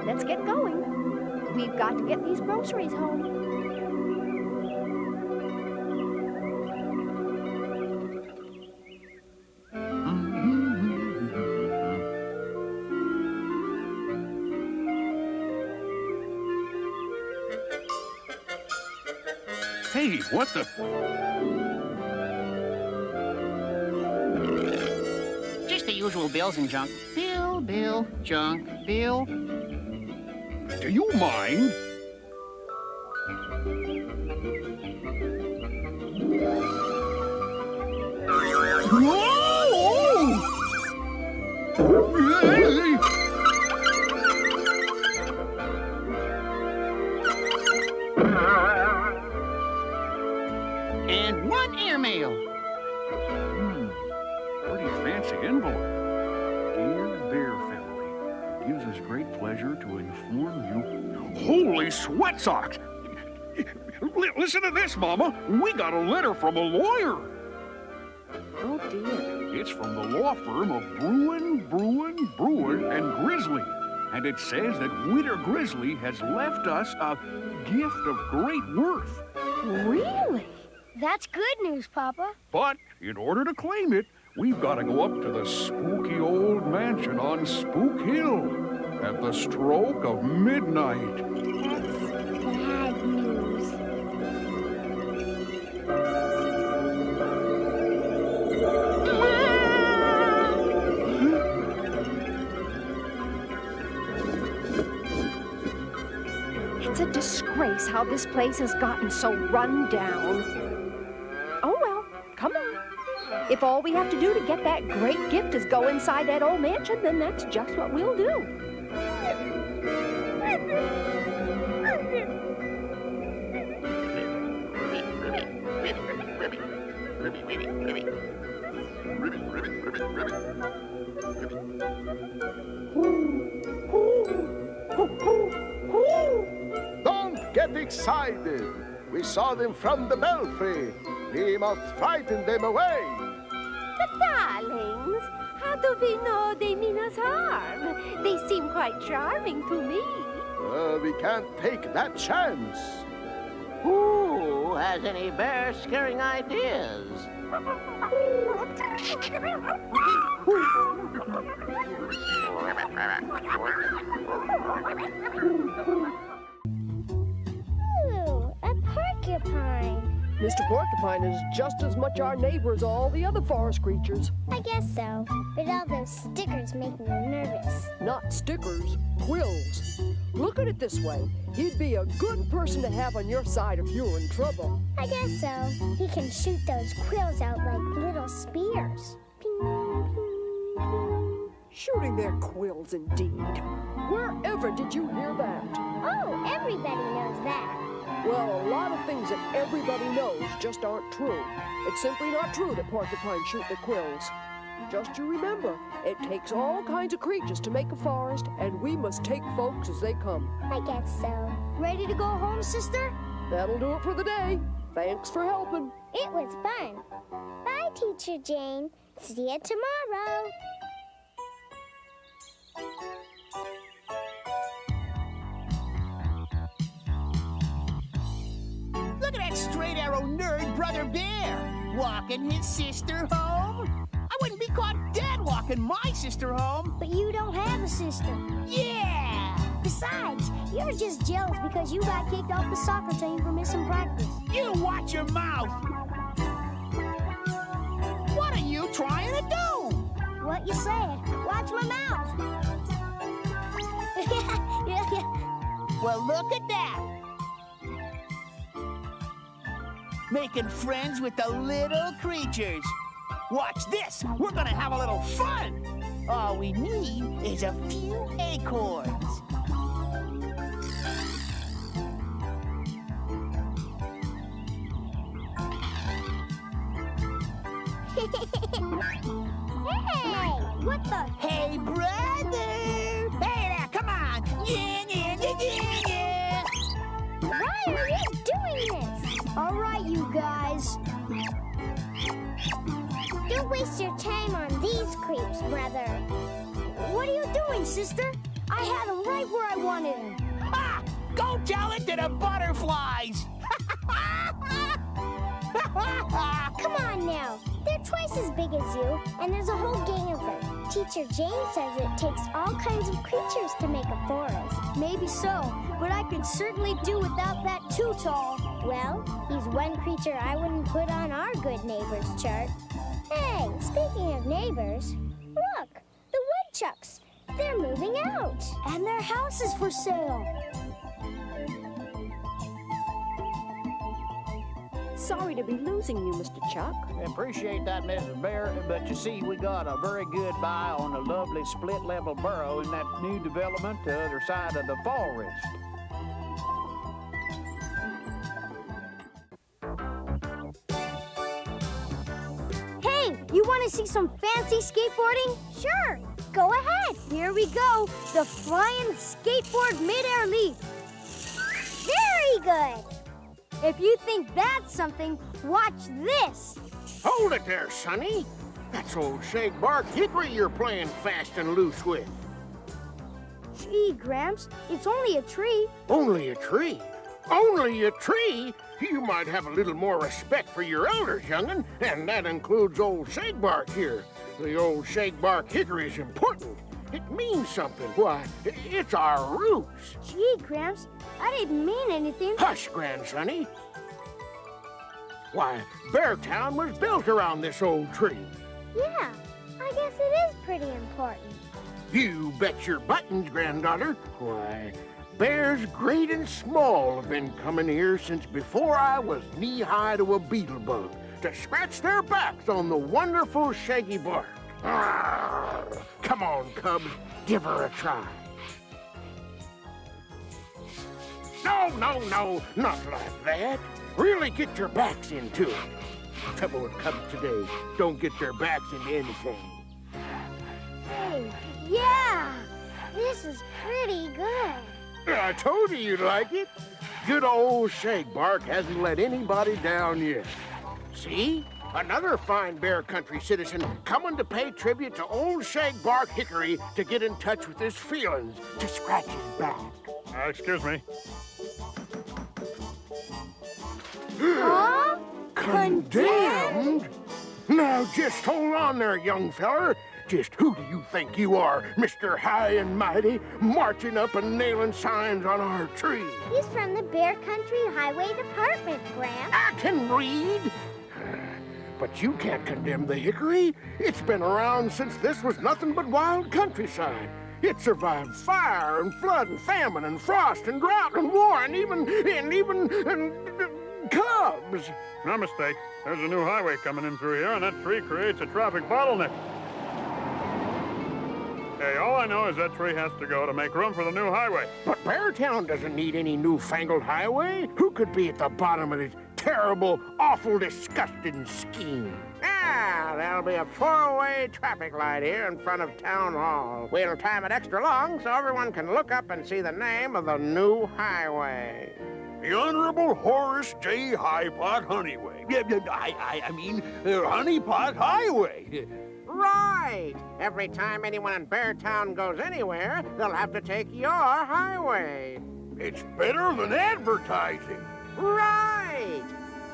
let's get going. We've got to get these groceries home. Hey, what the? Just the usual bills and junk. Bill, junk, bill. Do you mind? And one airmail. Pretty fancy envelope. Dear Bear family, it gives us great pleasure to inform you. Holy sweat socks! Listen to this, Mama. We got a letter from a lawyer. Oh, dear. It's from the law firm of Bruin, and Grizzly. And it says that Winter Grizzly has left us a gift of great worth. Really? That's good news, Papa. But in order to claim it, we've got to go up to the spooky old mansion on Spook Hill at the stroke of midnight. That's bad news. It's a disgrace how this place has gotten so run down. Oh, well, come on. If all we have to do to get that great gift is go inside that old mansion, then that's just what we'll do. Don't get excited. We saw them from the belfry. We must frighten them away. But darlings, how do we know they mean us harm? They seem quite charming to me. We can't take that chance. Who has any bear-scaring ideas? Ooh, a porcupine. Mr. Porcupine is just as much our neighbor as all the other forest creatures. I guess so. But all those stickers make me nervous. Not stickers, quills. Look at it this way. He'd be a good person to have on your side if you were in trouble. I guess so. He can shoot those quills out like little spears. Ping, ping, ping. Shooting their quills, indeed. Wherever did you hear that? Oh, everybody knows that. Well, a lot of things that everybody knows just aren't true. It's simply not true that porcupines shoot their quills. Just you remember, it takes all kinds of creatures to make a forest, and we must take folks as they come. I guess so. Ready to go home, sister? That'll do it for the day. Thanks for helping. It was fun. Bye, Teacher Jane. See you tomorrow. Look at that straight arrow nerd Brother Bear walking his sister home. I wouldn't be caught dead walking my sister home. But you don't have a sister. Yeah! Besides, you're just jealous because you got kicked off the soccer team for missing practice. You watch your mouth. What are you trying to do? What you said. Watch my mouth. Well, look at that. Making friends with the little creatures. Watch this. We're gonna have a little fun. All we need is a few acorns. Hey, what the? Hey, brother! Hey there, come on! Yeah, yeah, yeah, yeah, yeah! Why are you doing this? All right, you guys. Don't waste your time on these creeps, brother. What are you doing, sister? I had him right where I wanted him. Ha! Go tell it to the butterflies! Come on now. They're twice as big as you, and there's a whole gang of them. Teacher Jane says it takes all kinds of creatures to make a forest. Maybe so, but I could certainly do without that too tall. Well, he's one creature I wouldn't put on our good neighbors chart. Hey, speaking of neighbors, look, the woodchucks. They're moving out. And their house is for sale. Sorry to be losing you, Mr. Chuck. Appreciate that, Mrs. Bear, but you see, we got a very good buy on a lovely split-level burrow in that new development to the other side of the forest. Hey, you want to see some fancy skateboarding? Sure, go ahead. Here we go. The flying skateboard mid-air leap. Very good. If you think that's something, watch this. Hold it there, Sonny. That's old shagbark hickory you're playing fast and loose with. Gee, Gramps, it's only a tree. Only a tree? Only a tree? You might have a little more respect for your elders, young'un, and that includes old shagbark here. The old shagbark hickory is important. It means something. Why, it's our roots. Gee, Gramps, I didn't mean anything. Hush, grandsonny. Why, Beartown was built around this old tree. Yeah, I guess it is pretty important. You bet your buttons, granddaughter. Why, bears great and small have been coming here since before I was knee-high to a beetle bug to scratch their backs on the wonderful shaggy bark. Arrgh. Come on, cubs, give her a try. No, not like that. Really get your backs into it. Trouble with cubs today, don't get their backs into anything. Hey, yeah, this is pretty good. I told you you'd like it. Good old shagbark hasn't let anybody down yet. See? Another fine Bear Country citizen coming to pay tribute to old shagbark hickory to get in touch with his feelings, to scratch his back. Excuse me. Huh? Condemned? Now just hold on there, young feller. Just who do you think you are, Mr. High and Mighty, marching up and nailing signs on our tree? He's from the Bear Country Highway Department, Gramps. I can read. But you can't condemn the hickory. It's been around since this was nothing but wild countryside. It survived fire and flood and famine and frost and drought and war and even cubs. No mistake. There's a new highway coming in through here, and that tree creates a traffic bottleneck. Hey, all I know is that tree has to go to make room for the new highway. But Beartown doesn't need any newfangled highway. Who could be at the bottom of this terrible, awful, disgusting scheme? Ah, there'll be a four-way traffic light here in front of Town Hall. We'll time it extra long so everyone can look up and see the name of the new highway. The Honorable Horace J. Highpot Honeyway. I mean, Honeypot Highway. Right! Every time anyone in Beartown goes anywhere, they'll have to take your highway. It's better than advertising. Right!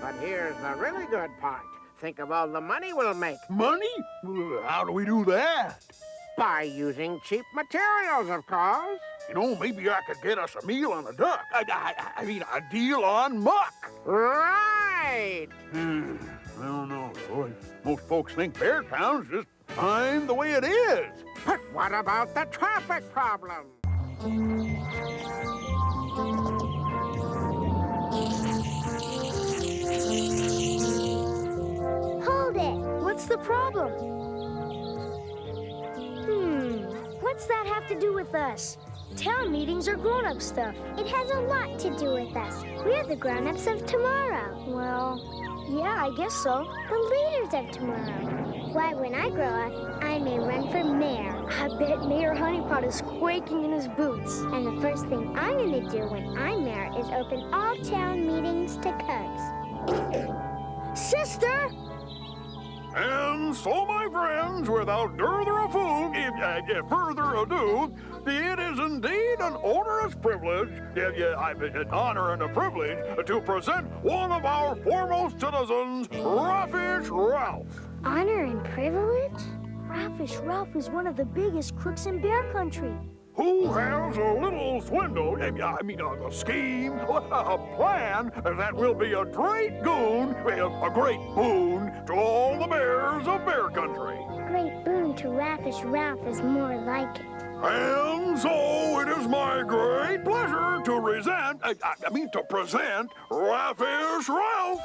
But here's the really good part. Think of all the money we'll make. Money? How do we do that? By using cheap materials, of course. You know, maybe I could get us a meal on a duck. I mean, a deal on muck. Right! I don't know, though. Most folks think Beartown's just fine the way it is. But what about the traffic problem? Hold it. What's the problem? What's that have to do with us? Town meetings are grown-up stuff. It has a lot to do with us. We're the grown-ups of tomorrow. Well, yeah, I guess so. The leaders of tomorrow. Why, when I grow up, I may run for mayor. I bet Mayor Honeypot is quaking in his boots. And the first thing I'm going to do when I'm mayor is open all town meetings to cubs. Sister! And so, my friends, without further ado, it is indeed an onerous privilege, an honor and a privilege, to present one of our foremost citizens, Raffish Ralph. Honor and privilege? Raffish Ralph is one of the biggest crooks in Bear Country. Who has a little swindle, a scheme, a plan that will be a great boon to all the bears of Bear Country. Great boon to Raffish Ralph is more like it. And so it is my great pleasure to present Raffish Ralph.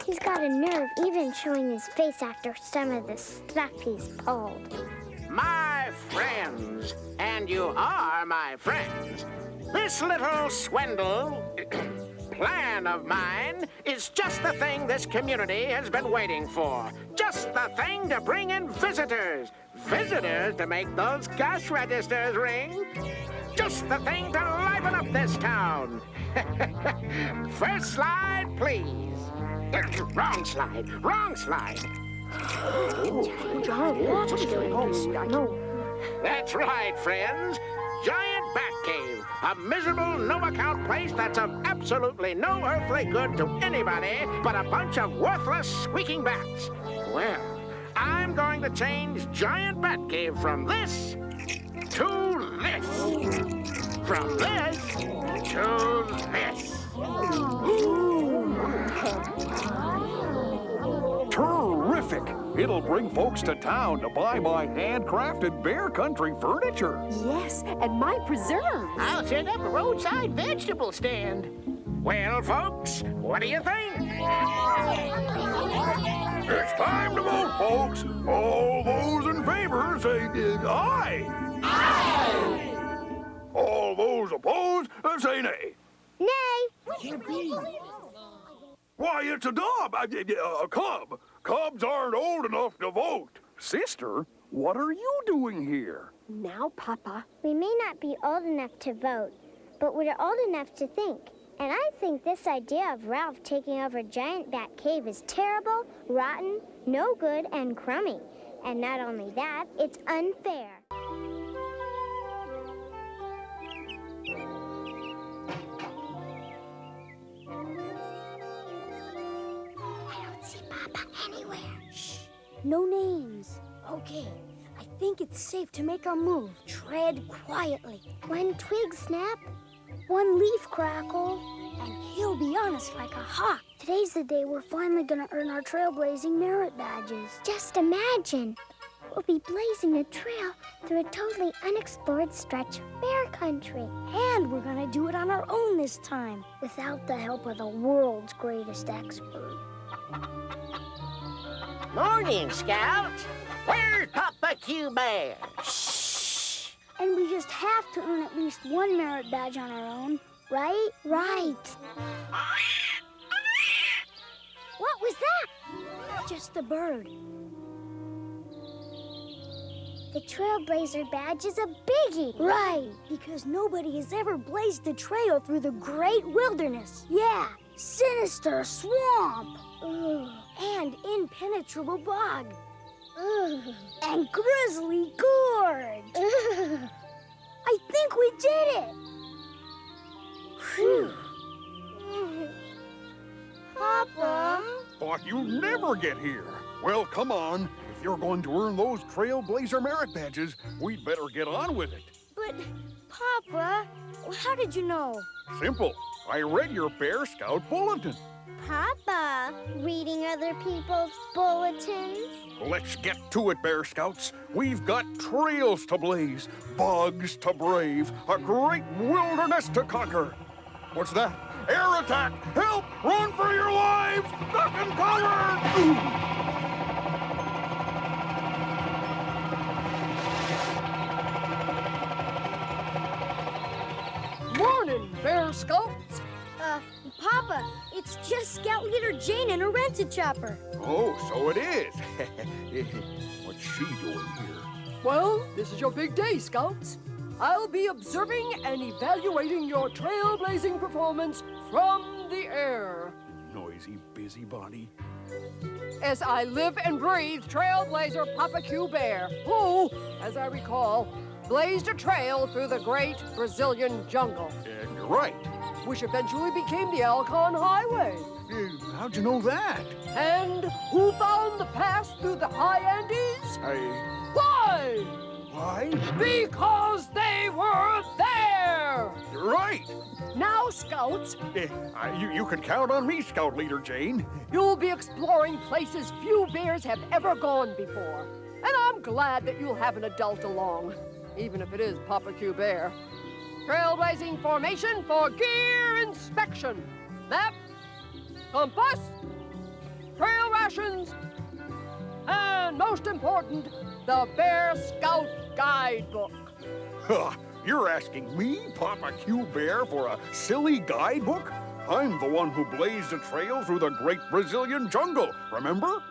He's got a nerve even showing his face after some of the stuff he's pulled. My friends, and you are my friends, this little swindle plan of mine is just the thing this community has been waiting for. Just the thing to bring in visitors. Visitors to make those cash registers ring. Just the thing to liven up this town. First slide, please. Wrong slide. That's right, friends. Giant Bat Cave, a miserable, no-account place that's of absolutely no earthly good to anybody but a bunch of worthless, squeaking bats. Well, I'm going to change Giant Bat Cave from this to this. From this to this. Terrific! It'll bring folks to town to buy my handcrafted Bear Country furniture. Yes, and my preserves. I'll set up a roadside vegetable stand. Well, folks, what do you think? It's time to vote, folks. All those in favor say aye. Aye! All those opposed say nay. Nay. Why, it's a cub. Cubs aren't old enough to vote. Sister, what are you doing here? Now, Papa. We may not be old enough to vote, but we're old enough to think. And I think this idea of Ralph taking over Giant Bat Cave is terrible, rotten, no good, and crummy. And not only that, it's unfair. Anywhere. Shh. No names. Okay. I think it's safe to make our move. Tread quietly. One twig snap. One leaf crackle. And he'll be on us like a hawk. Today's the day we're finally gonna earn our trailblazing merit badges. Just imagine. We'll be blazing a trail through a totally unexplored stretch of Bear Country. And we're gonna do it on our own this time, without the help of the world's greatest expert. Morning, Scouts. Where's Papa Q Bear? Shh. And we just have to earn at least one merit badge on our own, right? Right. What was that? Just a bird. The Trailblazer badge is a biggie. Right, because nobody has ever blazed a trail through the great wilderness. Yeah, sinister swamp. Ooh. And impenetrable bog. Ooh. And grizzly gorge. Ooh. I think we did it. Phew. Papa? Thought you'd never get here. Well, come on. If you're going to earn those Trailblazer merit badges, we'd better get on with it. But, Papa, how did you know? Simple. I read your Bear Scout bulletin. Papa, reading other people's bulletins? Let's get to it, Bear Scouts. We've got trails to blaze, bugs to brave, a great wilderness to conquer. What's that? Air attack! Help! Run for your lives! Duck and cover! Morning, Bear Scouts. Papa, it's just Scout Leader Jane and her rented chopper. Oh, so it is. What's she doing here? Well, this is your big day, Scouts. I'll be observing and evaluating your trailblazing performance from the air. Noisy busybody. Yes, I live and breathe Trailblazer Papa Q Bear, who, as I recall, blazed a trail through the great Brazilian jungle, And you're right. which eventually became the Alcon Highway. How'd you know that? And who found the pass through the high Andes? Why? Why? Because they were there! You're right. Now, Scouts, You can count on me, Scout Leader Jane. you'll be exploring places few bears have ever gone before. And I'm glad that you'll have an adult along, even if it is Papa Q Bear. Trailblazing formation for gear inspection. Map, compass, trail rations, and most important, the Bear Scout Guidebook. Huh, you're asking me, Papa Q Bear, for a silly guidebook? I'm the one who blazed a trail through the great Brazilian jungle, remember?